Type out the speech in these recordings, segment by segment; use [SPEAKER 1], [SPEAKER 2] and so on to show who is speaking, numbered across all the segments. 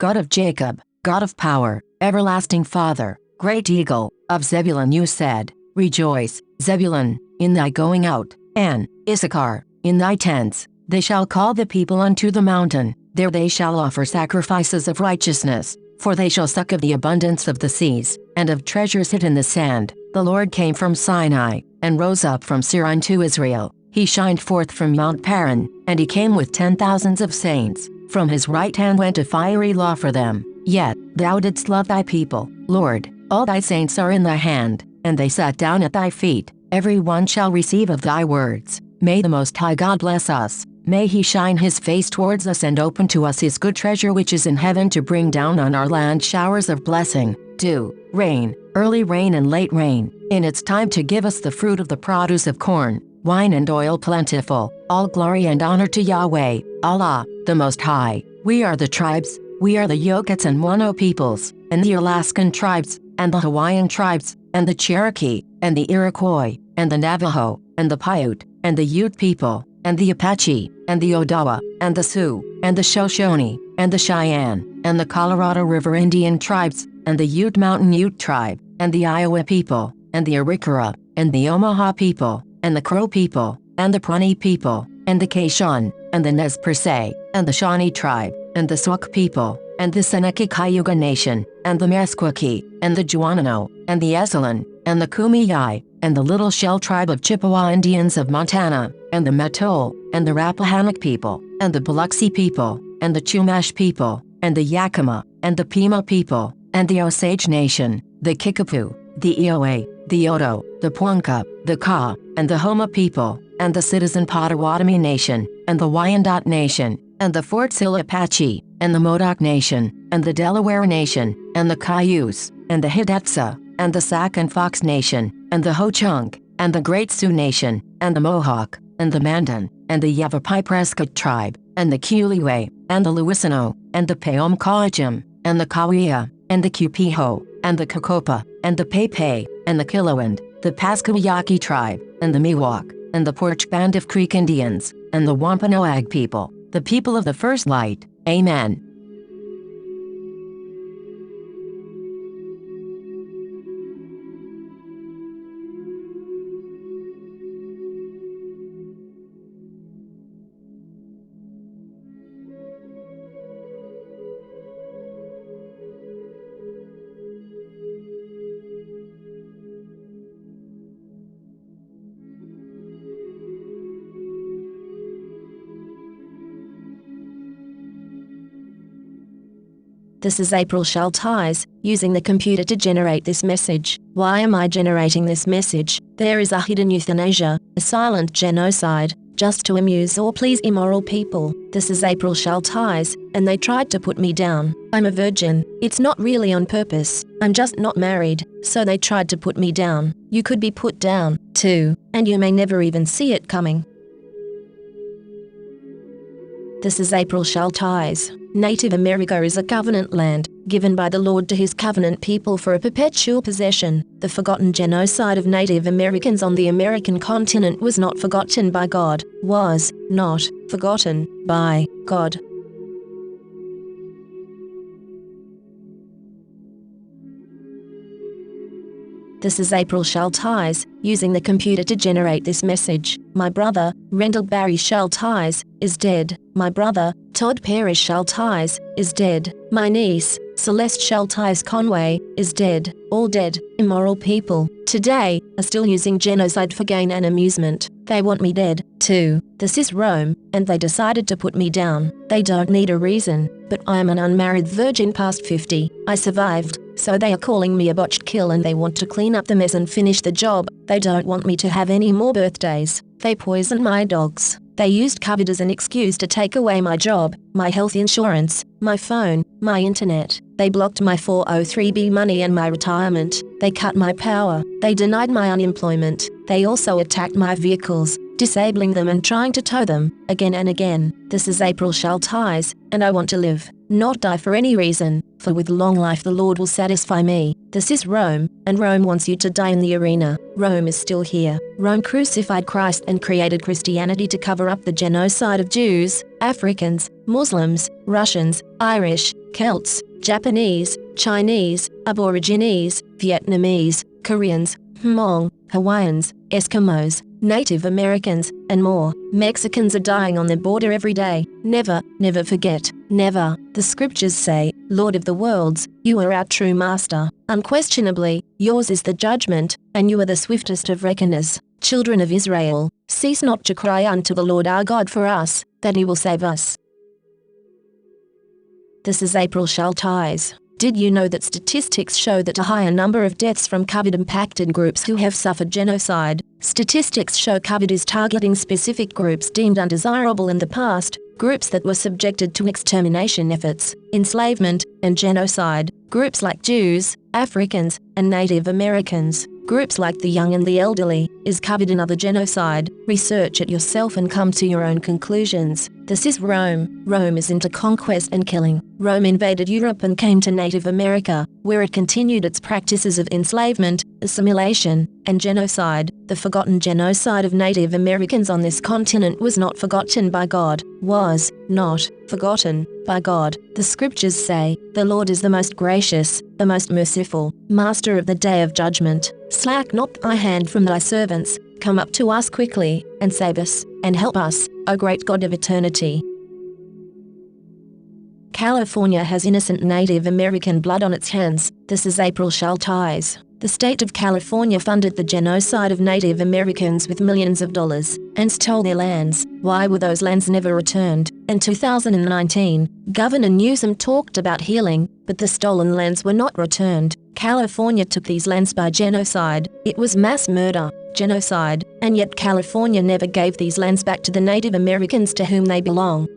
[SPEAKER 1] God of Jacob, God of power, everlasting Father, great eagle, of Zebulun you said, Rejoice, Zebulun, in thy going out, and, Issachar, in thy tents. They shall call the people unto the mountain, there they shall offer sacrifices of righteousness, for they shall suck of the abundance of the seas, and of treasures hid in the sand. The Lord came from Sinai, and rose up from Seir unto Israel. He shined forth from Mount Paran, and he came with 10,000s of saints. From his right hand went a fiery law for them. Yet, thou didst love thy people, Lord. All thy saints are in thy hand, and they sat down at thy feet. Every one shall receive of thy words. May the Most High God bless us. May he shine his face towards us and open to us his good treasure which is in heaven, to bring down on our land showers of blessing, dew, rain, early rain and late rain, in its time to give us the fruit of the produce of corn, wine and oil plentiful. All glory and honor to Yahweh, Allah, the Most High. We are the tribes, we are the Yokuts and Wano peoples, and the Alaskan tribes, and the Hawaiian tribes, and the Cherokee, and the Iroquois, and the Navajo, and the Paiute, and the Ute people, and the Apache, and the Odawa, and the Sioux, and the Shoshone, and the Cheyenne, and the Colorado River Indian tribes, and the Ute Mountain Ute tribe, and the Iowa people, and the Arikara, and the Omaha people, and the Crow people, and the Pawnee people, and the Quechua, and the Nez Perce, and the Shawnee tribe, and the Sauk people, and the Seneca Cayuga Nation, and the Meskwaki, and the Juanano, and the Esselen, and the Kumeyaay, and the Little Shell tribe of Chippewa Indians of Montana, and the Mattole, and the Rappahannock people, and the Biloxi people, and the Chumash people, and the Yakima, and the Pima people, and the Osage Nation, the Kickapoo, the Iowa, the Oto, the Ponca, the Ka, and the Homa people, and the Citizen Potawatomi Nation, and the Wyandot Nation, and the Fort Sill Apache, and the Modoc Nation, and the Delaware Nation, and the Cayuse, and the Hidatsa, and the Sac and Fox Nation, and the Ho-Chunk, and the Great Sioux Nation, and the Mohawk, and the Mandan, and the Yavapai Prescott tribe, and the Kuliwe, and the Louisiano, and the Peomkawacham, and the Kawia, and the Kupiho, and the Kakopa, and the Pepe, and the Kilowand, the Pascagoyaki tribe, and the Miwok, and the Porch Band of Creek Indians, and the Wampanoag people, the people of the first light. Amen.
[SPEAKER 2] This is April Schulthies, using the computer to generate this message. Why am I generating this message? There is a hidden euthanasia, a silent genocide, just to amuse or please immoral people. This is April Schulthies, and they tried to put me down. I'm a virgin. It's not really on purpose. I'm just not married, so they tried to put me down. You could be put down, too, and you may never even see it coming. This is April Schulthies. Native America is a covenant land, given by the Lord to his covenant people for a perpetual possession. The forgotten genocide of Native Americans on the American continent was not forgotten by God, was not forgotten by God. This is April Schulthies, using the computer to generate this message. My brother, Rendell Barry Schulthies, is dead. My brother, Todd Parrish Schulthies, is dead. My niece, Celeste Schulthies Conway, is dead. All dead, immoral people, today, are still using genocide for gain and amusement. They want me dead, too. This is Rome, and they decided to put me down. They don't need a reason, but I am an unmarried virgin past 50. I survived, so they are calling me a botched kill and they want to clean up the mess and finish the job. They don't want me to have any more birthdays. They poisoned my dogs. They used COVID as an excuse to take away my job, my health insurance, my phone, my internet. They blocked my 403b money and my retirement. They cut my power. They denied my unemployment. They also attacked my vehicles, disabling them and trying to tow them, again and again. This is April Schulthies, and I want to live. not die for any reason, for with long life the Lord will satisfy me. This is Rome, and Rome wants you to die in the arena. Rome is still here. Rome crucified Christ and created Christianity to cover up the genocide of Jews, Africans, Muslims, Russians, Irish, Celts, Japanese, Chinese, Aborigines, Vietnamese, Koreans, Hmong, Hawaiians, Eskimos, Native Americans, and more. Mexicans are dying on the border every day. Never, never forget. Never. The scriptures say, Lord of the worlds, you are our true master. Unquestionably, yours is the judgment, and you are the swiftest of reckoners. Children of Israel, cease not to cry unto the Lord our God for us, that he will save us. This is April Schulthies. Did you know that statistics show that a higher number of deaths from COVID impacted groups who have suffered genocide? Statistics show COVID is targeting specific groups deemed undesirable in the past, groups that were subjected to extermination efforts, enslavement, and genocide, groups like Jews, Africans, and Native Americans. Groups like the young and the elderly, is covered in other genocide. Research it yourself and come to your own conclusions. This is Rome. Rome is into conquest and killing. Rome invaded Europe and came to Native America, where it continued its practices of enslavement, assimilation, and genocide. The forgotten genocide of Native Americans on this continent was not forgotten by God. Was not forgotten by God. The scriptures say, the Lord is the most gracious, the most merciful, master of the day of judgment. Slack not thy hand from thy servants, come up to us quickly, and save us, and help us, O great God of eternity. California has innocent Native American blood on its hands. This is April Schulthies. The state of California funded the genocide of Native Americans with millions of dollars, and stole their lands. Why were those lands never returned? In 2019, Governor Newsom talked about healing, but the stolen lands were not returned. California took these lands by genocide. It was mass murder, genocide, and yet California never gave these lands back to the Native Americans to whom they belong.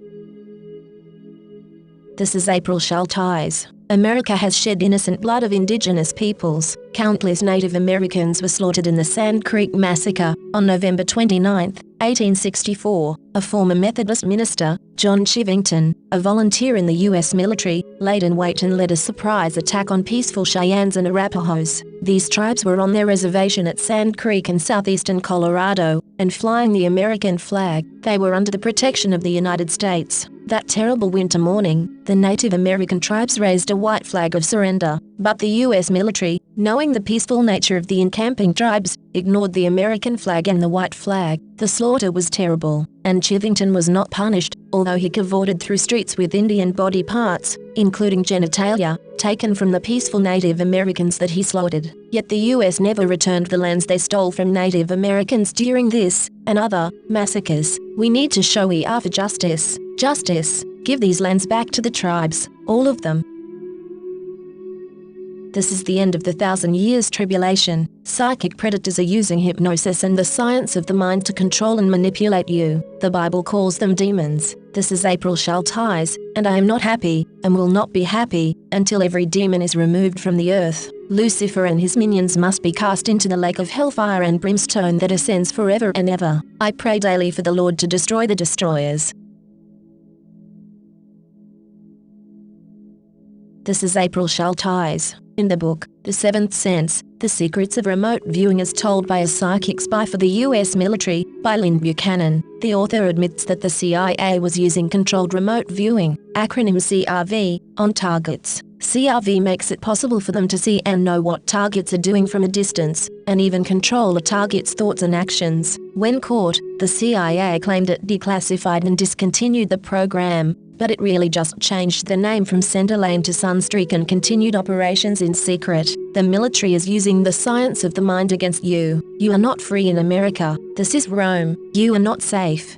[SPEAKER 2] This is April Schulthies. America has shed innocent blood of indigenous peoples. Countless Native Americans were slaughtered in the Sand Creek Massacre on November 29, 1864. A former Methodist minister, John Chivington, a volunteer in the U.S. military, laid in wait and led a surprise attack on peaceful Cheyennes and Arapahoes. These tribes were on their reservation at Sand Creek in southeastern Colorado, and flying the American flag. They were under the protection of the United States. That terrible winter morning, the Native American tribes raised a white flag of surrender, but the U.S. military, knowing the peaceful nature of the encamping tribes, ignored the American flag and the white flag. The slaughter was terrible, and Chivington was not punished, although he cavorted through streets with Indian body parts, including genitalia, taken from the peaceful Native Americans that he slaughtered. Yet the U.S. never returned the lands they stole from Native Americans during this and other massacres. We need to show we are for justice. Justice. Give these lands back to the tribes, all of them. This is the end of the 1,000 years tribulation. Psychic predators are using hypnosis and the science of the mind to control and manipulate you. The Bible calls them demons. This is April Schulthies, and I am not happy, and will not be happy, until every demon is removed from the earth. Lucifer and his minions must be cast into the lake of hellfire and brimstone that ascends forever and ever. I pray daily for the Lord to destroy the destroyers. This is April Schulthies. In the book, The Seventh Sense, The Secrets of Remote Viewing as Told by a Psychic Spy for the U.S. Military, by Lynn Buchanan, the author admits that the CIA was using controlled remote viewing, acronym CRV, on targets. CRV makes it possible for them to see and know what targets are doing from a distance, and even control a target's thoughts and actions. When caught, the CIA claimed it declassified and discontinued the program, but it really just changed the name from Center Lane to Sunstreak and continued operations in secret. The military is using the science of the mind against you. You are not free in America. This is Rome. You are not safe.